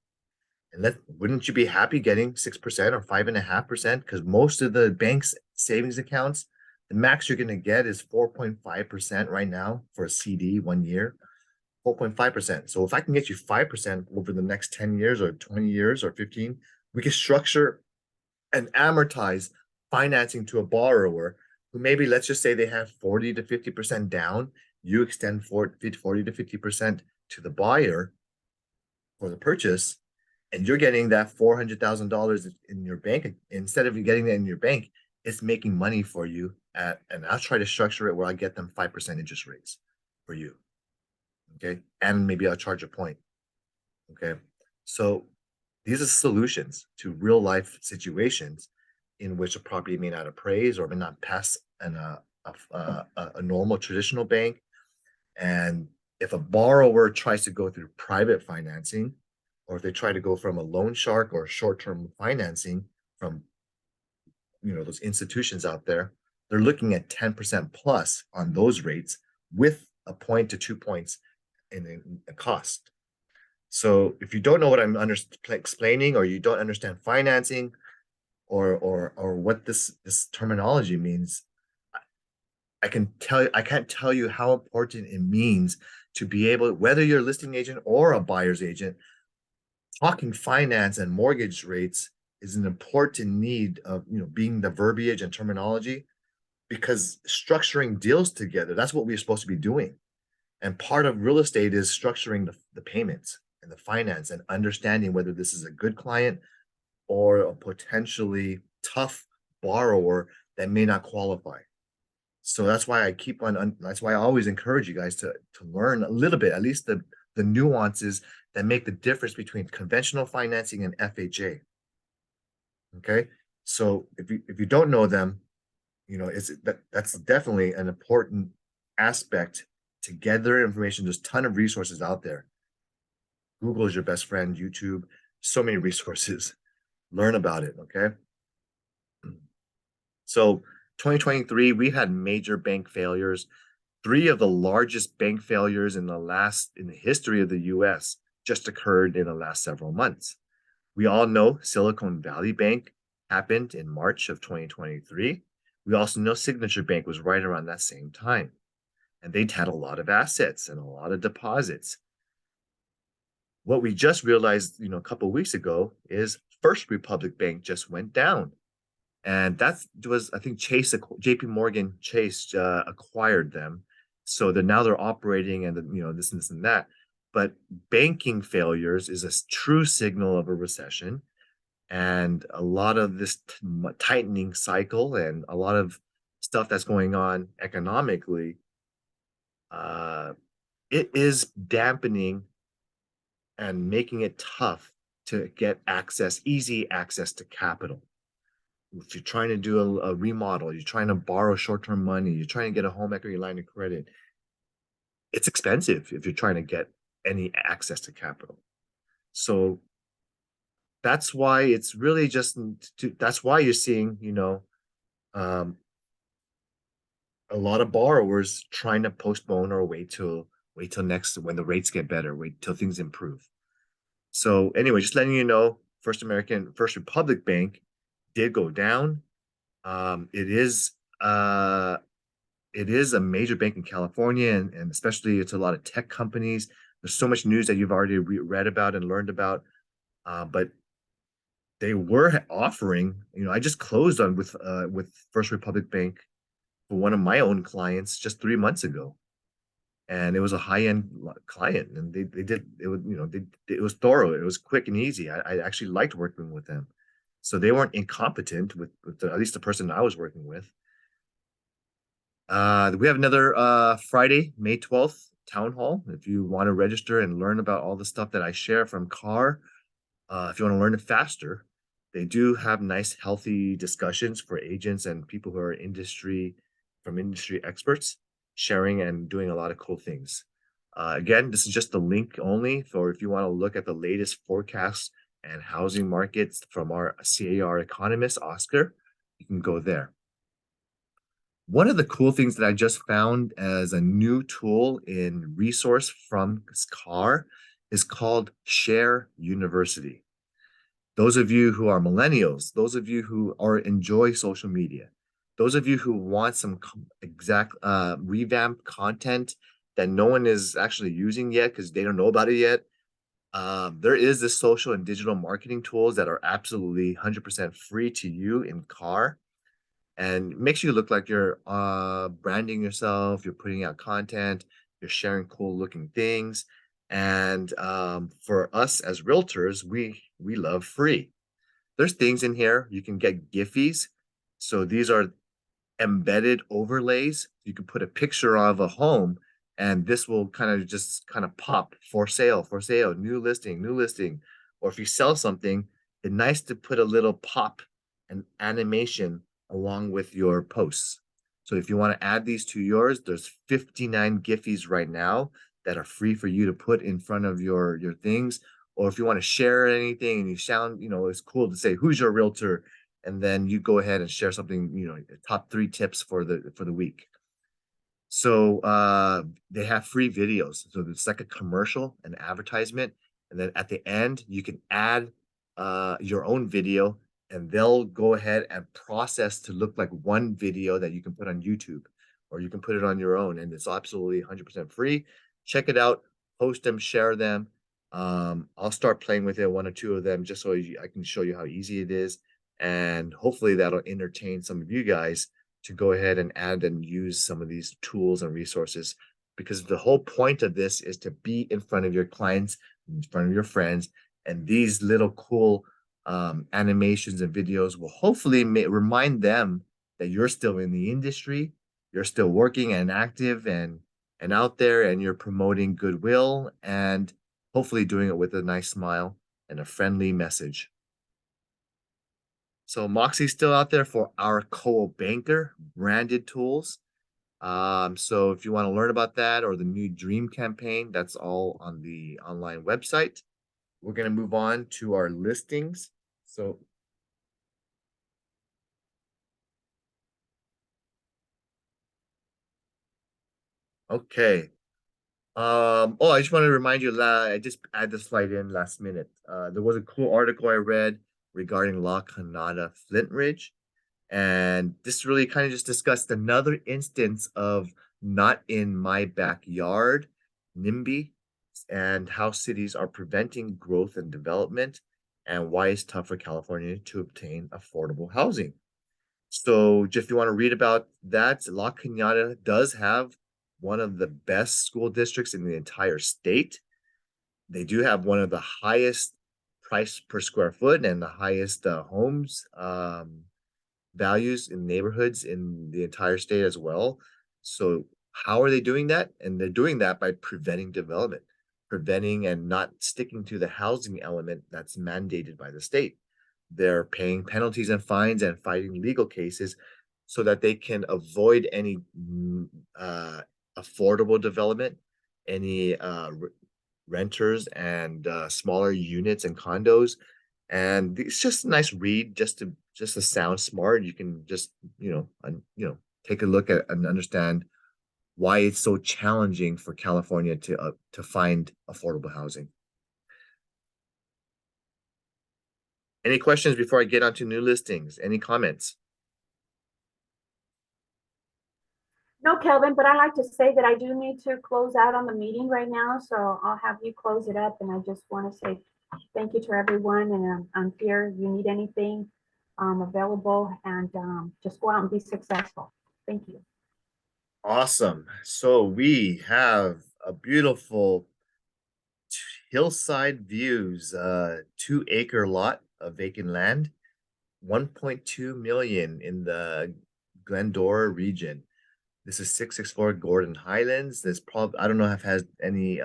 S1: And wouldn't you be happy getting 6% or 5.5%? Because most of the bank's savings accounts, the max you're going to get is 4.5% right now for a CD 1 year. 4.5%. So if I can get you 5% over the next 10 years or 20 years or 15, we can structure and amortize financing to a borrower who maybe, let's just say they have 40 to 50% down. You extend 40 to 50% to the buyer for the purchase, and you're getting that $400,000 in your bank. Instead of you getting that in your bank, it's making money for you and I'll try to structure it where I get them 5% interest rates for you. Okay, and maybe I'll charge a point. Okay, so these are solutions to real life situations in which a property may not appraise or may not pass a normal traditional bank. And if a borrower tries to go through private financing, or if they try to go from a loan shark or short-term financing from those institutions out there, they're looking at 10% plus on those rates with a point to 2 points in a cost. So if you don't know what I'm explaining, or you don't understand financing, or what this terminology means, I can't tell you how important it means to be able, whether you're a listing agent or a buyer's agent, talking finance and mortgage rates is an important need of, being the verbiage and terminology, because structuring deals together, that's what we're supposed to be doing. And part of real estate is structuring the payments and the finance and understanding whether this is a good client or a potentially tough borrower that may not qualify. So that's why I keep on, that's why I always encourage you guys to learn a little bit, at least the nuances that make the difference between conventional financing and FHA. Okay, so if you don't know them, that's definitely an important aspect to gather information. There's a ton of resources out there. Google is your best friend, YouTube, so many resources. Learn about it, okay? So 2023, we had major bank failures. 3 of the largest bank failures in the history of the US just occurred in the last several months. We all know Silicon Valley Bank happened in March of 2023. We also know Signature Bank was right around that same time. And they'd had a lot of assets and a lot of deposits. What we just realized, a couple of weeks ago, is First Republic Bank just went down. And that was, I think, JP Morgan Chase acquired them. So now they're operating, and this and this and that. But banking failures is a true signal of a recession. And a lot of this tightening cycle and a lot of stuff that's going on economically, it is dampening and making it tough to get easy access to capital. If you're trying to do a remodel, you're trying to borrow short-term money, you're trying to get a home equity line of credit, it's expensive if you're trying to get any access to capital. So that's why it's really that's why you're seeing, a lot of borrowers trying to postpone or wait till next, when the rates get better, wait till things improve. So anyway, just letting you know, First Republic Bank did go down. It is a major bank in California, and especially it's a lot of tech companies. There's so much news that you've already read about and learned about, but they were offering. I just closed on with First Republic Bank for one of my own clients just 3 months ago, and it was a high-end client, and they did it was it was thorough, it was quick and easy. I actually liked working with them, so they weren't incompetent with at least the person I was working with. We have another Friday, May 12th town hall. If you want to register and learn about all the stuff that I share from CAR, if you want to learn it faster, they do have nice, healthy discussions for agents and people who are industry experts, sharing and doing a lot of cool things. Again, this is just the link only for if you want to look at the latest forecasts and housing markets from our CAR economist, Oscar. You can go there. One of the cool things that I just found as a new tool in resource from CAR is called Share University. Those of you who are millennials, those of you who enjoy social media, those of you who want some revamped content that no one is actually using yet because they don't know about it yet, there is this social and digital marketing tools that are absolutely 100% free to you in CAR, and makes you look like you're branding yourself, you're putting out content, you're sharing cool looking things. And for us as realtors, we love free. There's things in here. You can get Giphies. So these are embedded overlays. You can put a picture of a home, and this will kind of pop for sale, new listing. Or if you sell something, it's nice to put a little pop and animation along with your posts. So if you want to add these to yours, there's 59 Giphies right now that are free for you to put in front of your things. Or if you want to share anything and you sound, it's cool to say, who's your realtor? And then you go ahead and share something, top 3 tips for the week. So they have free videos. So it's like a commercial, an advertisement, And then at the end, you can add your own video, and they'll go ahead and process to look like one video that you can put on YouTube, or you can put it on your own, and it's absolutely 100% free. Check it out, post them, share them. I'll start playing with it, one or two of them, just so I can show you how easy it is. And hopefully that'll entertain some of you guys to go ahead and add and use some of these tools and resources, because the whole point of this is to be in front of your clients, in front of your friends, and these little cool animations and videos will hopefully remind them that you're still in the industry, you're still working and active and out there, and you're promoting goodwill, and hopefully doing it with a nice smile and a friendly message. So Moxie's still out there for our co-banker branded tools. So if you want to learn about that or the new dream campaign, that's all on the online website. We're going to move on to our listings. So okay. I just want to remind you, I just added the slide in last minute. There was a cool article I read regarding La Canada Flint Ridge. And this really kind of just discussed another instance of not in my backyard, NIMBY, and how cities are preventing growth and development, and why it's tough for California to obtain affordable housing. So if you want to read about that, La Cañada does have one of the best school districts in the entire state. They do have one of the highest price per square foot and the highest homes values in neighborhoods in the entire state as well. So how are they doing that? And they're doing that by preventing development, preventing and not sticking to the housing element that's mandated by the state. They're paying penalties and fines and fighting legal cases so that they can avoid any affordable development, any renters and smaller units and condos. And it's just a nice read, just to sound smart. You can just take a look at and understand why it's so challenging for California to find affordable housing. Any questions before I get onto new listings? Any comments?
S2: No, Kelvin, but I like to say that I do need to close out on the meeting right now, so I'll have you close it up. And I just want to say thank you to everyone, and I'm here. If you need anything, I'm available, and just go out and be successful. Thank you.
S1: Awesome. So we have a beautiful hillside views, 2-acre lot of vacant land, 1.2 million in the Glendora region. This is 664 Gordon Highlands. There's probably, I don't know if it has any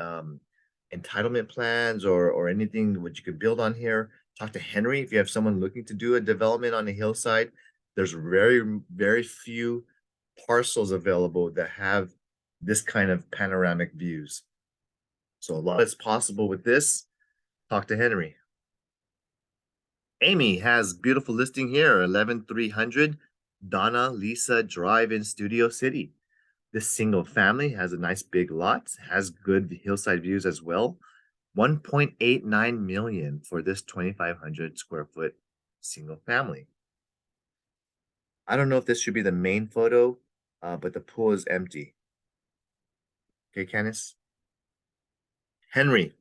S1: entitlement plans or anything which you could build on here. Talk to Henry if you have someone looking to do a development on a hillside. There's very few parcels available that have this kind of panoramic views. So a lot is possible with this. Talk to Henry. Amy has beautiful listing here, 11300 Donna Lisa Drive in Studio City. This single family has a nice big lot, has good hillside views as well. 1.89 million for this 2,500 square foot single family. I don't know if this should be the main photo, but the pool is empty. Okay, Candice? Henry,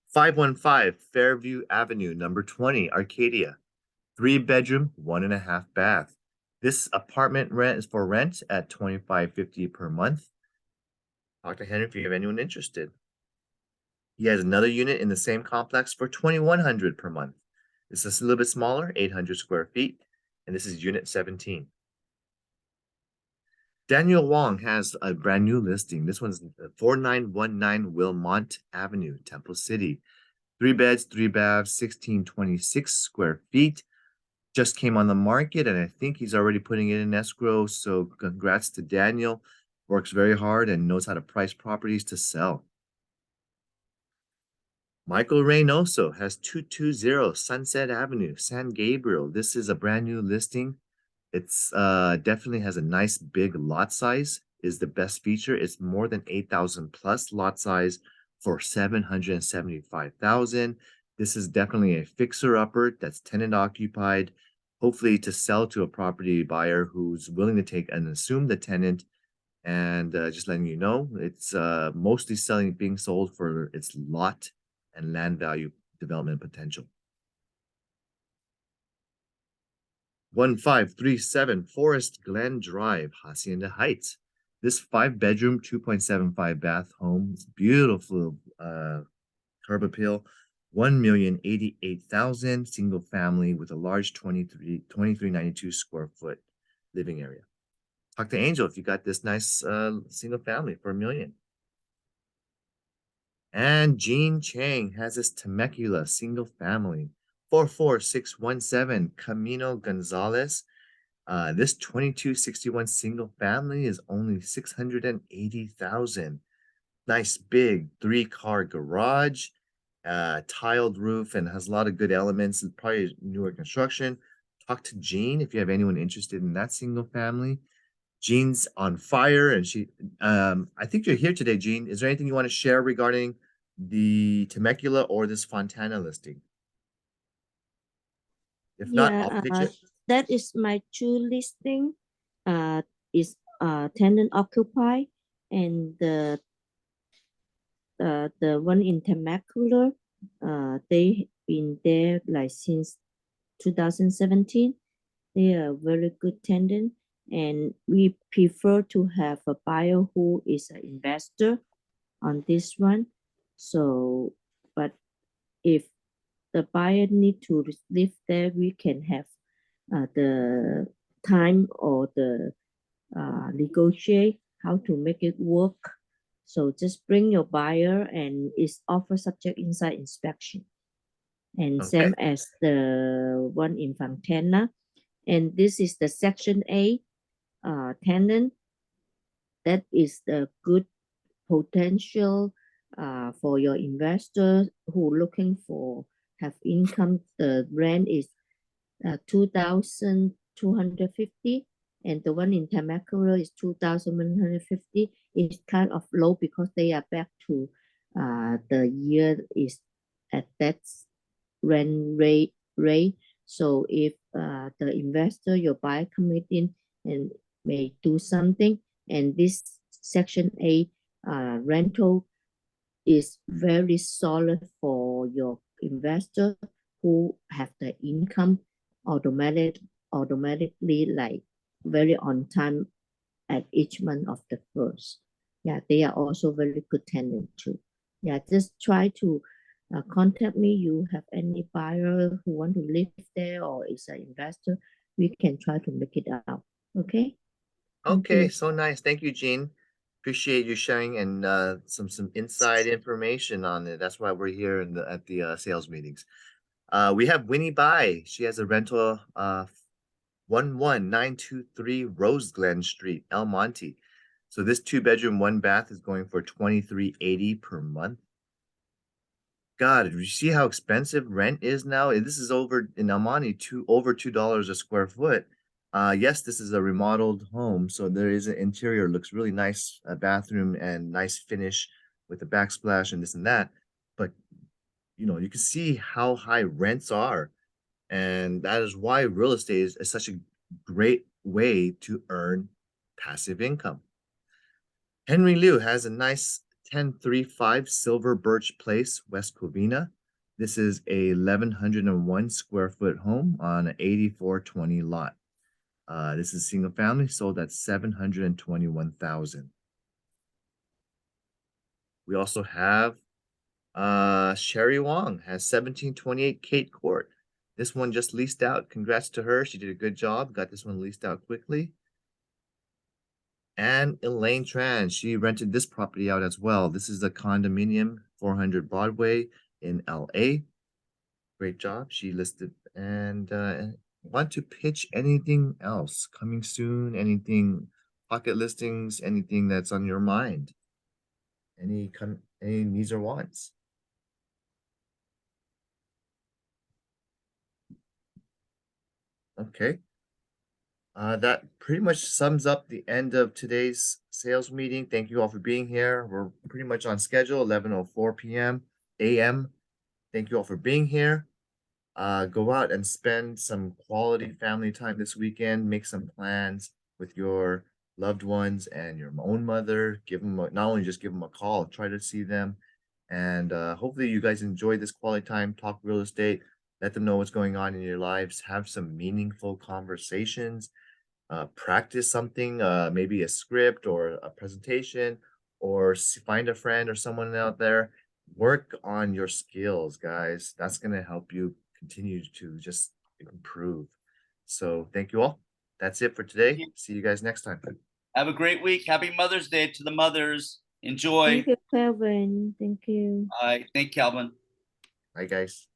S1: 515 Fairview Avenue, number 20, Arcadia. 3-bedroom, 1.5 bath. This apartment rent is for rent at $25.50 per month. Talk to Henry if you have anyone interested. He has another unit in the same complex for $2,100 per month. This is a little bit smaller, 800 square feet, and this is unit 17. Daniel Wong has a brand new listing. This one's 4919 Wilmont Avenue, Temple City. 3 beds, 3 baths, 1626 square feet. Just came on the market, and I think he's already putting it in escrow. So congrats to Daniel. Works very hard and knows how to price properties to sell. Michael Reynoso has 220 Sunset Avenue, San Gabriel. This is a brand new listing. It's definitely has a nice big lot size, is the best feature. It's more than 8,000 plus lot size for 775,000. This is definitely a fixer-upper that's tenant occupied, hopefully to sell to a property buyer who's willing to take and assume the tenant. And just letting you know, it's mostly being sold for its lot and land value development potential. 1537 Forest Glen Drive, Hacienda Heights. This 5-bedroom, 2.75 bath home is beautiful curb appeal. 1,088,000, single family with a large 2392 square foot living area. Talk to Angel if you got this nice single family for $1 million. And Jean Chang has this Temecula single family, 44617 Camino Gonzalez. This 2261 single family is only 680,000. Nice big 3-car garage, tiled roof, and has a lot of good elements. It's probably newer construction. Talk to Jean if you have anyone interested in that single family. Jean's on fire, and I think you're here today, Jean. Is there anything you want to share regarding the Temecula or this Fontana listing? If not,
S6: Yeah,
S1: I'll pitch it.
S6: that is my two listing. Is tenant occupied, and the one in Temecula, they been there like since 2017. They are very good tenant, and we prefer to have a buyer who is an investor on this one. So, but if the buyer need to live there, we can have the time or the negotiate how to make it work. So just bring your buyer, and it's offer subject inside inspection. And
S1: Okay.
S6: same as the one in Fontana. And this is the Section A tenant. That is the good potential for your investors who looking for have income. The rent is 2,250, and the one in Temecula is 2,150. It's kind of low because they are back to the year is at that rent rate. So if the investor, your buyer commit in and may do something, and this Section A rental is very solid for your investor who have the income automatically like very on time at each month of the first. Yeah, they are also very good tenant too. Yeah, just try to contact me. You have any buyer who want to live there or is an investor, we can try to make it out. Okay. Thank
S1: Okay,
S6: you.
S1: so nice. Thank you, Jean. Appreciate you sharing and some inside information on it. That's why we're here at the sales meetings. We have Winnie Bai. She has a rental 11923 Rose Glen Street, El Monte. So this 2-bedroom, 1-bath is going for $23.80 per month. God, you see how expensive rent is now? This is over in El Monte, over $2 a square foot. Yes, this is a remodeled home, so there is an interior, looks really nice, a bathroom and nice finish with a backsplash and this and that. But you can see how high rents are, and that is why real estate is such a great way to earn passive income. Henry Liu has a nice 1035 Silver Birch Place, West Covina. This is a 1,101 square foot home on an 8420 lot. This is single family, sold at $721,000. We also have Sherry Wong has 1728 Kate Court. This one just leased out. Congrats to her. She did a good job. Got this one leased out quickly. And Elaine Tran, she rented this property out as well. This is the condominium, 400 Broadway in LA. Great job. She listed and want to pitch anything else coming soon? Anything, pocket listings, anything that's on your mind? Any needs or wants? Okay. That pretty much sums up the end of today's sales meeting. Thank you all for being here. We're pretty much on schedule, 11:04 p.m. a.m. Thank you all for being here. Go out and spend some quality family time this weekend. Make some plans with your loved ones and your own mother. Give them not only just give them a call, try to see them, and hopefully you guys enjoy this quality time. Talk real estate. Let them know what's going on in your lives. Have some meaningful conversations. Practice something, maybe a script or a presentation, or find a friend or someone out there. Work on your skills, guys. That's going to help you continue to just improve. So thank you all. That's it for today.
S5: you.
S1: See you guys next time.
S5: Have a great week. Happy Mother's Day to the mothers. Enjoy.
S6: Thank you, Calvin. Thank you.
S5: All right. Thank Calvin.
S1: Bye, guys.